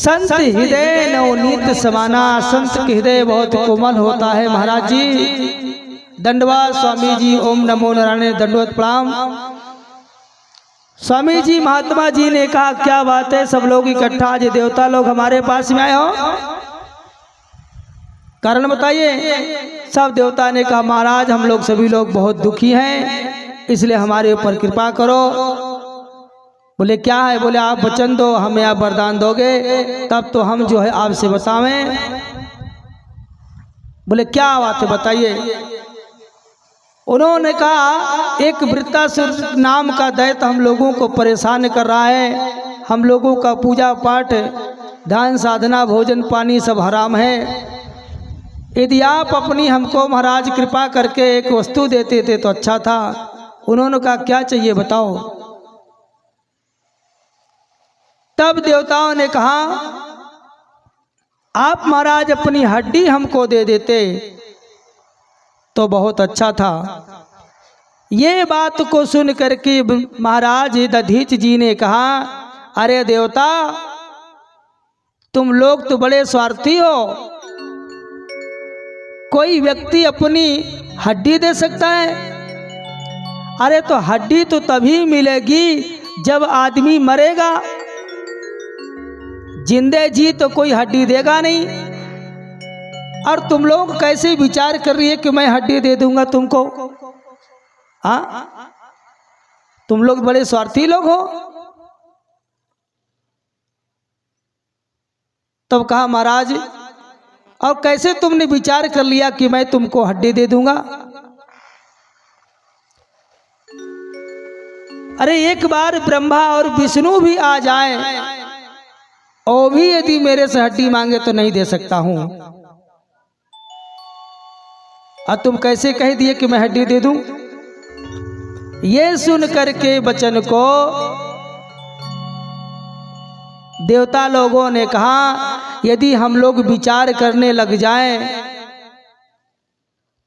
संत हृदय नवनीत समाना, संत के हृदय बहुत कोमल होता है। महाराज जी दंडवाद स्वामी जी, ओम नमो नारायण, दंडवत प्रणाम। स्वामी जी महात्मा जी ने कहा क्या बात है, सब लोग इकट्ठा, आज देवता लोग हमारे पास में आए हो, कारण बताइए। सब देवता ने कहा महाराज हम लोग सभी लोग बहुत दुखी हैं, इसलिए हमारे ऊपर कृपा करो। बोले क्या है? बोले आप वचन दो, हमें आप वरदान दोगे तब तो हम जो है आपसे बतावें। बोले क्या बात है बताइए। उन्होंने कहा एक वृत्तासुर नाम का दैत्य हम लोगों को परेशान कर रहा है, हम लोगों का पूजा पाठ ध्यान साधना भोजन पानी सब हराम है। यदि आप अपनी हमको महाराज कृपा करके एक वस्तु देते थे तो अच्छा था। उन्होंने कहा क्या चाहिए बताओ। तब देवताओं ने कहा आप महाराज अपनी हड्डी हमको दे देते तो बहुत अच्छा था। ये बात को सुन करके महाराज दधीच जी ने कहा अरे देवता तुम लोग तो बड़े स्वार्थी हो, कोई व्यक्ति अपनी हड्डी दे सकता है? अरे तो हड्डी तो तभी मिलेगी जब आदमी मरेगा, जिंदे जी तो कोई हड्डी देगा नहीं। और तुम लोग कैसे विचार कर रही है कि मैं हड्डी दे दूंगा तुमको? हाँ तुम लोग बड़े स्वार्थी लोग हो। तब कहा महाराज और कैसे तुमने विचार कर लिया कि मैं तुमको हड्डी दे दूंगा? अरे एक बार ब्रह्मा और विष्णु भी आ जाए और भी यदि मेरे से हड्डी मांगे तो नहीं दे सकता हूं। और तुम कैसे कह दिए कि मैं हड्डी दे दूं? ये सुन करके वचन को देवता लोगों ने कहा यदि हम लोग विचार करने लग जाएं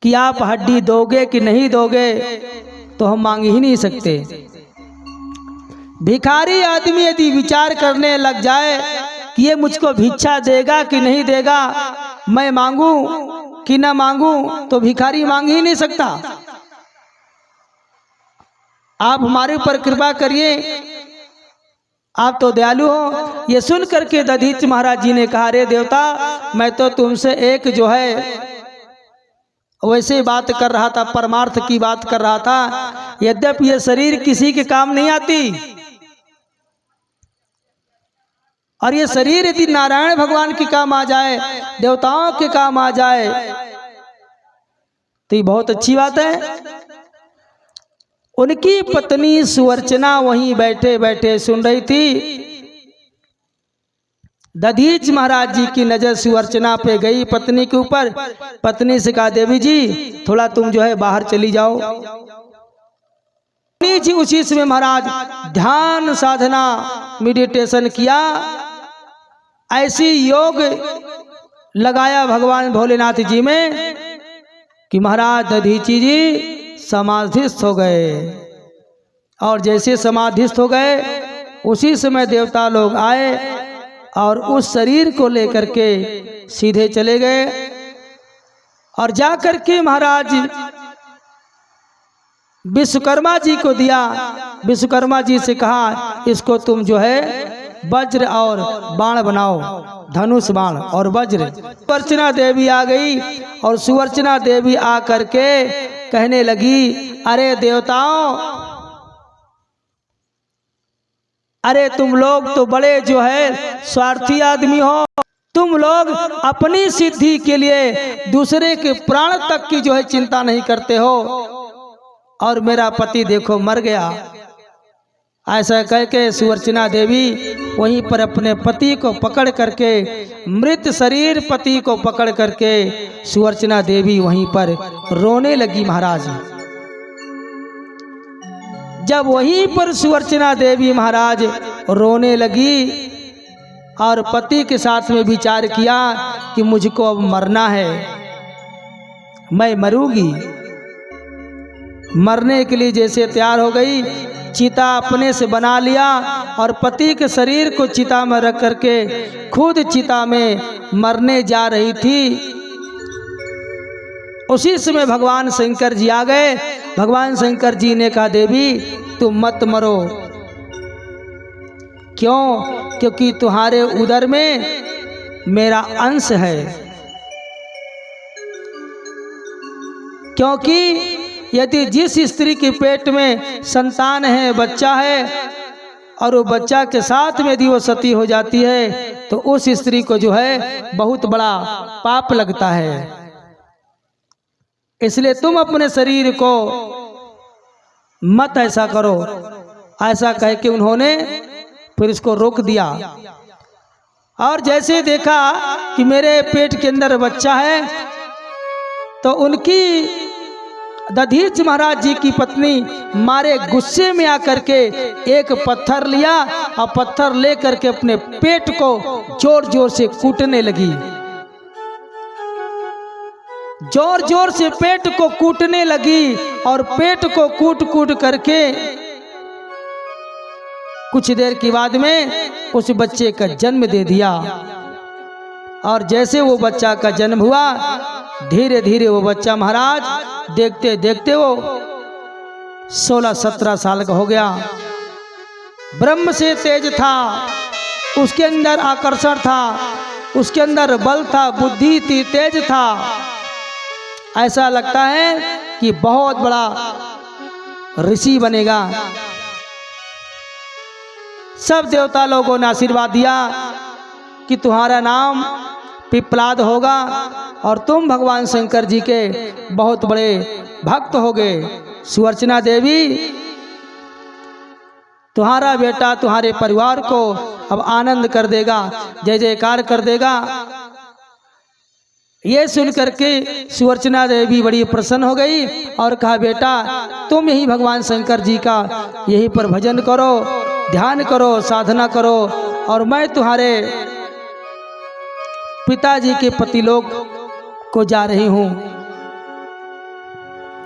कि आप हड्डी दोगे कि नहीं दोगे तो हम मांग ही नहीं सकते। भिखारी आदमी यदि विचार करने लग जाए कि ये मुझको भिक्षा देगा कि नहीं देगा, मैं मांगू कि ना मांगू, तो भिखारी मांग ही नहीं सकता। आप हमारे ऊपर कृपा करिए, आप तो दयालु हो। ये सुन करके दधीच महाराज जी ने कहा रे देवता मैं तो तुमसे एक जो है वैसे बात कर रहा था, परमार्थ की बात कर रहा था। यद्यपि ये शरीर किसी के काम नहीं आती और ये शरीर यदि नारायण भगवान के काम आ जाए, देवताओं के काम आ जाए तो ये बहुत अच्छी बात है। उनकी पत्नी सुवर्चना वहीं बैठे बैठे सुन रही थी। दधीच महाराज जी की नजर सुवर्चना पे गई पत्नी के ऊपर। पत्नी से कहा देवी जी थोड़ा तुम जो है बाहर चली जाओ। जी उसी समय महाराज ध्यान साधना मेडिटेशन किया, ऐसी योग लगाया भगवान भोलेनाथ जी में कि महाराज दधीची जी समाधिस्थ हो गए। और जैसे समाधिस्थ हो गए उसी समय देवता लोग आए और उस शरीर को लेकर के सीधे चले गए और जाकर के महाराज विश्वकर्मा जी को दिया। विश्वकर्मा जी से कहा इसको तुम जो है वज्र और बाण बनाओ, धनुष बाण और वज्र। सुवर्चना देवी आ गई और सुवर्चना देवी आ करके कहने लगी अरे देवताओं, अरे तुम लोग तो बड़े जो है स्वार्थी आदमी हो। तुम लोग अपनी सिद्धि के लिए दूसरे के प्राण तक की जो है चिंता नहीं करते हो और मेरा पति देखो मर गया। ऐसा कह के सुवर्चना देवी वहीं पर अपने पति को पकड़ करके, मृत शरीर पति को पकड़ करके सुवर्चना देवी वहीं पर रोने लगी। महाराज जब वहीं पर सुवर्चना देवी महाराज रोने लगी और पति के साथ में विचार किया कि मुझको अब मरना है, मैं मरूंगी। मरने के लिए जैसे तैयार हो गई, चिता अपने से बना लिया और पति के शरीर को चिता में रख करके खुद चिता में मरने जा रही थी। उसी समय भगवान शंकर जी आ गए। भगवान शंकर जी ने कहा, देवी तुम मत मरो। क्यों? क्योंकि तुम्हारे उदर में मेरा अंश है। क्योंकि यदि जिस स्त्री के पेट में संतान है, बच्चा है, और वो बच्चा के साथ में यदि वो सती हो जाती है तो उस स्त्री को जो है बहुत बड़ा पाप लगता है। इसलिए तुम अपने शरीर को मत ऐसा करो। ऐसा कह के उन्होंने फिर इसको रोक दिया। और जैसे देखा कि मेरे पेट के अंदर बच्चा है, तो उनकी दधीच महाराज जी की पत्नी मारे गुस्से में आकर के एक पत्थर लिया और पत्थर ले करके अपने पेट को जोर जोर से कूटने लगी। जोर जोर से पेट को कूटने लगी और पेट को कूट कूट करके कुछ देर के बाद में उस बच्चे का जन्म दे दिया। और जैसे वो बच्चा का जन्म हुआ, धीरे धीरे वो बच्चा महाराज देखते देखते वो 16-17 साल का हो गया। ब्रह्म से तेज था, उसके अंदर आकर्षण था, उसके अंदर बल था, बुद्धि थी, तेज था। ऐसा लगता है कि बहुत बड़ा ऋषि बनेगा। सब देवता लोगों ने आशीर्वाद दिया कि तुम्हारा नाम पिपलाद होगा और तुम भगवान शंकर जी के बहुत बड़े भक्त होगे। सुवर्चना देवी, तुम्हारा बेटा तुम्हारे परिवार को अब आनंद कर देगा, जय जयकार कर देगा। ये सुन करके सुवर्चना देवी बड़ी प्रसन्न हो गई और कहा, बेटा तुम यही भगवान शंकर जी का यहीं पर भजन करो, ध्यान करो, साधना करो, और मैं तुम्हारे पिताजी के पतिलोक को जा रही हूँ।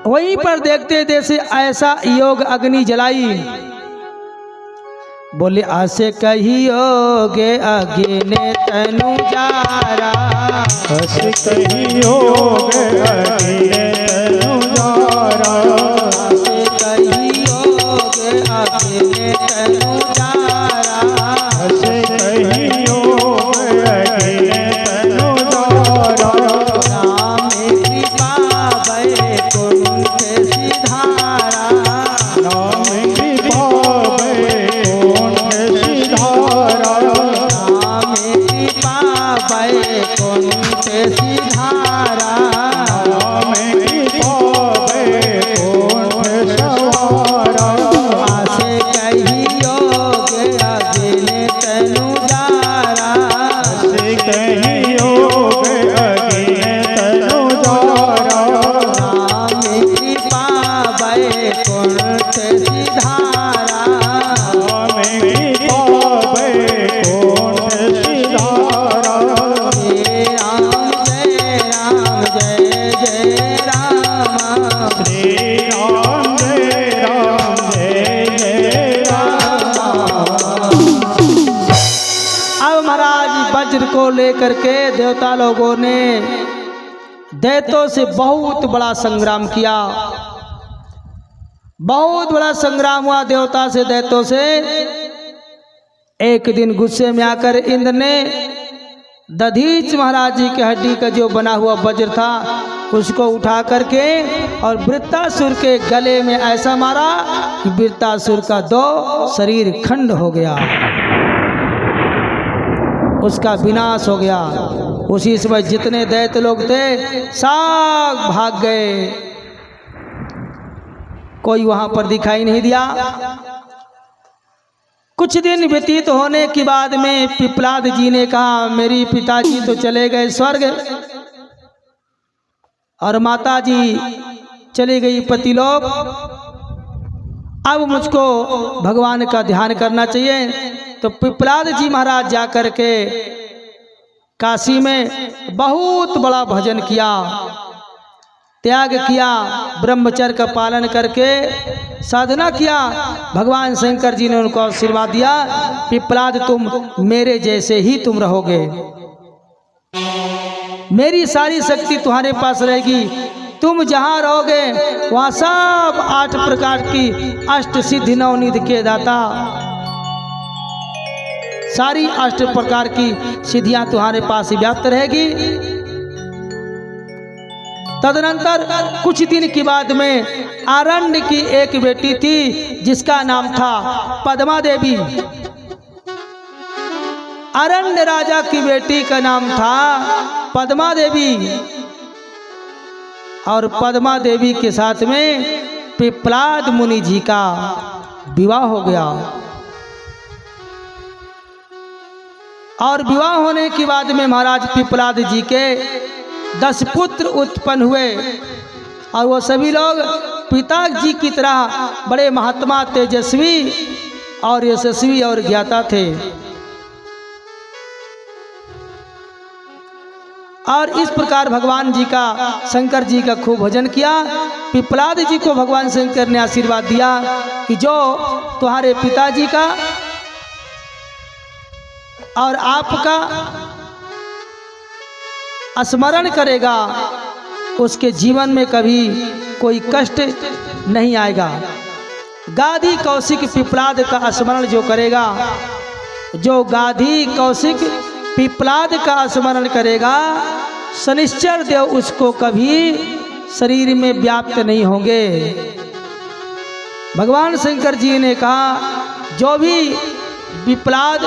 वहीं पर देखते जैसे ऐसा योग अग्नि जलाई। बोले, आसे कहियोगे अग्नि तनु जारा, आसे कहियोगे अग्नि तनु जारा, आसे कहियोगे अग्नि तनु जारा, आसे कहियोगे अग्नि तनु जारा। राम कृपा वैकुंठ सिधारा, नाम कृपा वैकुंठ सिधारा, राम कृपा वैकुंठ सिधारा, नाम कृपा वैकुंठ सवारा। आसे कहियोगे अग्नि तनु जारा, आसे कहियोगे अग्नि तनु जारा, राम कृपा वैकुंठ सिधारा, नाम कृपा वैकुंठ सिधारा। जय राम जय जय राम, श्री राम जय राम जय जय राम। अब महाराज वज्र को लेकर के देवता लोगों ने दैत्यों से बहुत बड़ा संग्राम किया। बहुत बड़ा संग्राम हुआ देवता से दैत्यों से। एक दिन गुस्से में आकर इंद्र ने दधीच महाराज जी की हड्डी का जो बना हुआ वज्र था उसको उठा करके और वृत्तासुर के गले में ऐसा मारा कि वृत्तासुर का 2 शरीर खंड हो गया, उसका विनाश हो गया। उसी समय जितने दैत्य लोग थे सब भाग गए, कोई वहां पर दिखाई नहीं दिया। कुछ दिन व्यतीत होने के बाद में पिपलाद जी ने कहा, मेरी पिताजी तो चले गए स्वर्ग और माता जी चली गई पतिलोक, अब मुझको भगवान का ध्यान करना चाहिए। तो पिपलाद जी महाराज जाकर के काशी में बहुत बड़ा भजन किया, त्याग किया, ब्रह्मचर्य का पालन करके साधना किया, भगवान शंकर जी ने उनको आशीर्वाद दिया, पिपलाद तुम मेरे जैसे ही तुम रहोगे, मेरी सारी शक्ति तुम्हारे पास रहेगी, तुम जहाँ रहोगे वहाँ सब 8 प्रकार की अष्ट सिद्धि नवनिधि के दाता, सारी 8 प्रकार की सिद्धियां तुम्हारे पास व्याप्त रहेगी। तदनंतर कुछ दिन के बाद में आरण्य की एक बेटी थी जिसका नाम था पद्मा देवी। आरण्य राजा की बेटी का नाम था पद्मा देवी, और पद्मा देवी के साथ में पिपलाद मुनि जी का विवाह हो गया। और विवाह होने के बाद में महाराज पिपलाद जी के 10 पुत्र उत्पन्न हुए, और वो सभी लोग पिताजी की तरह बड़े महात्मा, तेजस्वी और यशस्वी और ज्ञाता थे। और इस प्रकार भगवान जी का, शंकर जी का खूब भजन किया। पिपलाद जी को भगवान शंकर ने आशीर्वाद दिया कि जो तुम्हारे पिताजी का और आपका स्मरण करेगा उसके जीवन में कभी कोई कष्ट नहीं आएगा। गाधी कौशिक पिपलाद का स्मरण जो करेगा, जो गाधी कौशिक पिपलाद का स्मरण करेगा, शनिश्चर देव उसको कभी शरीर में व्याप्त नहीं होंगे। भगवान शंकर जी ने कहा जो भी पिपलाद,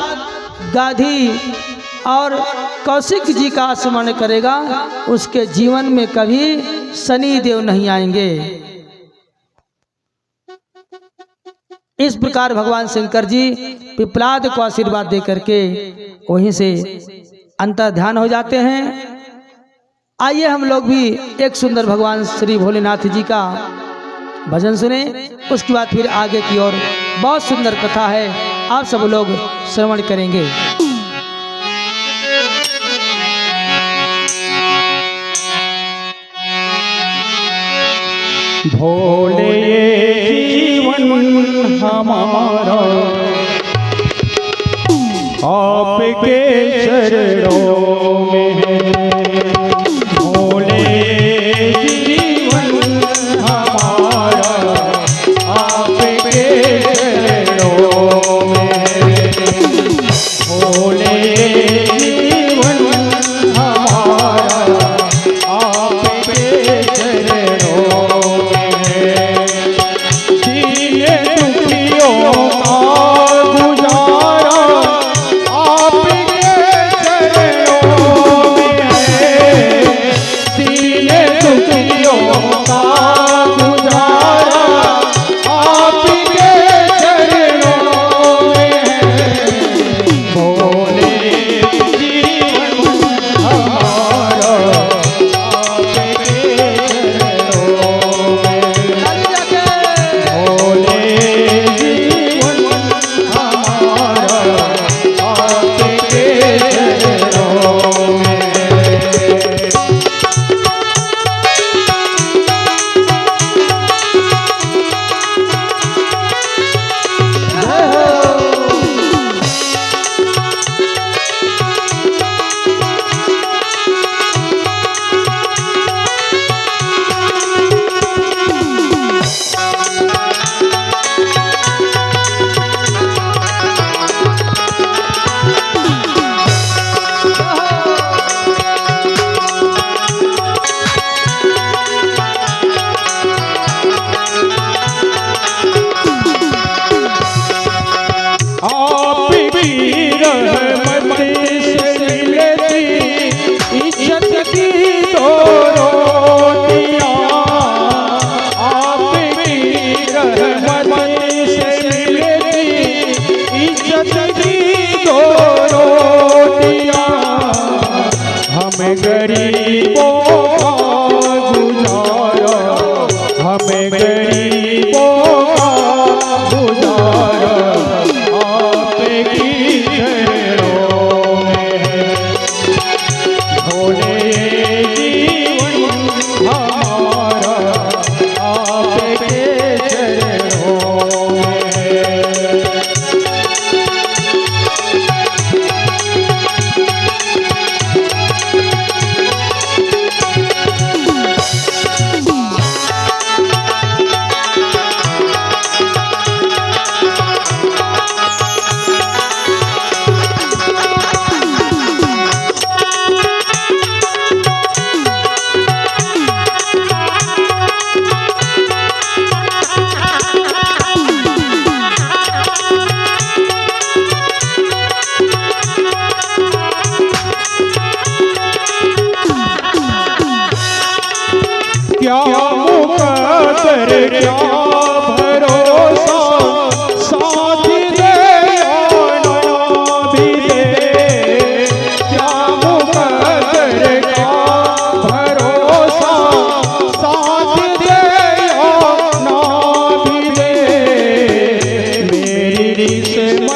गाधी और कौशिक जी का स्मरण करेगा उसके जीवन में कभी शनि देव नहीं आएंगे। इस प्रकार भगवान शंकर जी पिपलाद को आशीर्वाद दे करके वहीं से अंतर ध्यान हो जाते हैं। आइए हम लोग भी एक सुंदर भगवान श्री भोलेनाथ जी का भजन सुने, उसके बाद फिर आगे की ओर बहुत सुंदर कथा है, आप सब लोग श्रवण करेंगे। भोले जीवन हमारा आपके चरणों में है। भोले जीवन हमारा आपके चरणों में है। भोले जीवन हमारा आपके चरणों में है। दीन दुखियों का गुजारा आपके चरणों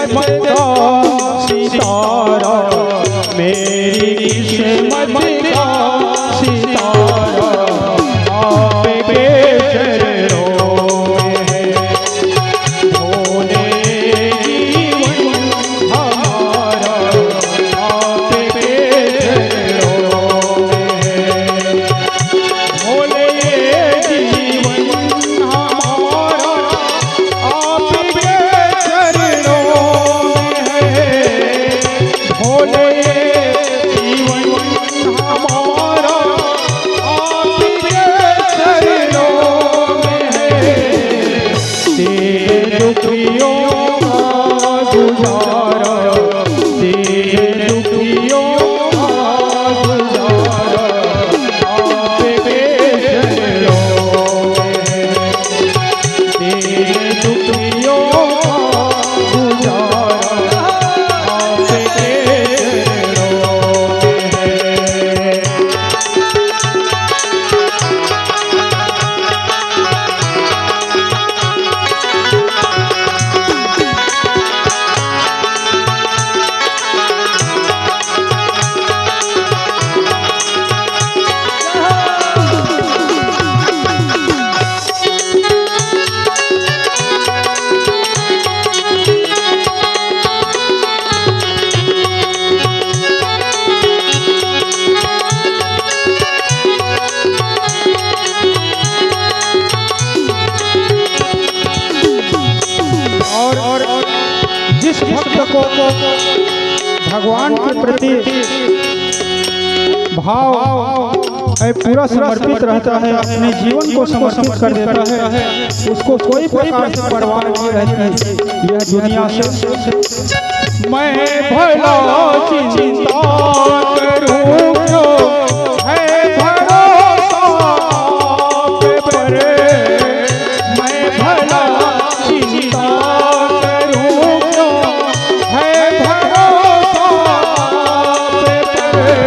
किस्मत का सितारा, मेरी किस्मत का सितारा आपके चरणों में है। भोले जीवन हमारा आपके चरणों में है। भोले जीवन हमारा आपके चरणों में है। भोले जीवन हमारा आपके चरणों में है। तेरे दुखियों का गुजारा, तेरे दुखियों का गुजारा आपके चरणों में है। तेरे दुखियों का गुजारा आपके चरणों में है। और जिस भक्त को भगवान के प्रति भाव पूरा समर्पित रहता है, अपने जीवन को समर्पित कर देता है, उसको कोई प्रकार की परवाह नहीं रहती यह दुनिया से। मैं भला चिंता करूं क्यों, है भरोसा आप पर। मैं भला चिंता करूं क्यों, है भरोसा आप पर।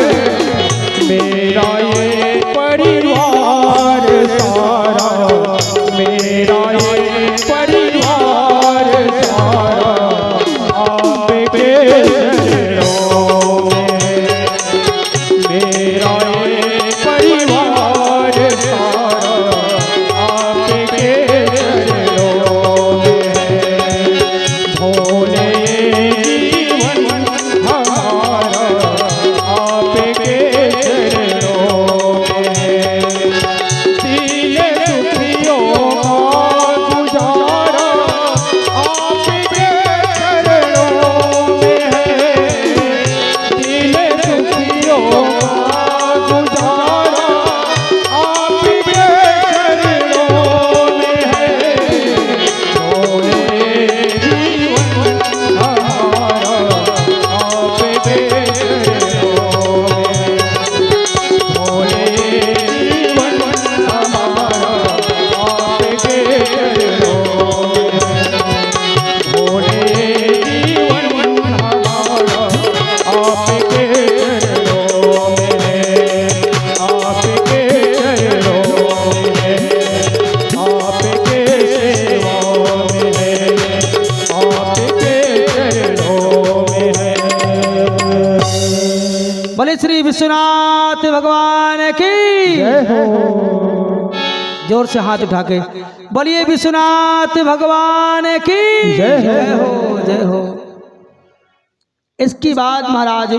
मेरा ये परिवार सारा, मेरा ये परिवार सारा आपके चरणों में है। मेरा ये परिवार सारा आपके चरणों में है। भोले जीवन हमारा आपके चरणों में है। दिले दुखियों का गुजारा आपके चरणों में है। दिले दुखियों का गुजारा आपके चरणों में है। भोले जीवन हमारा आपके चरणों में है। भोले जीवन हमारा आपके चरणों में है। भोले जीवन हमारा आपके चरणों में है। आपके चरणों में है। आपके सेवा में है। आपके चरणों में है। बोले श्री विश्वनाथ भगवान की जय हो। जोर से हाथ उठा के बोलिए विश्वनाथ भगवान की जय हो। जय हो। इसके बाद महाराज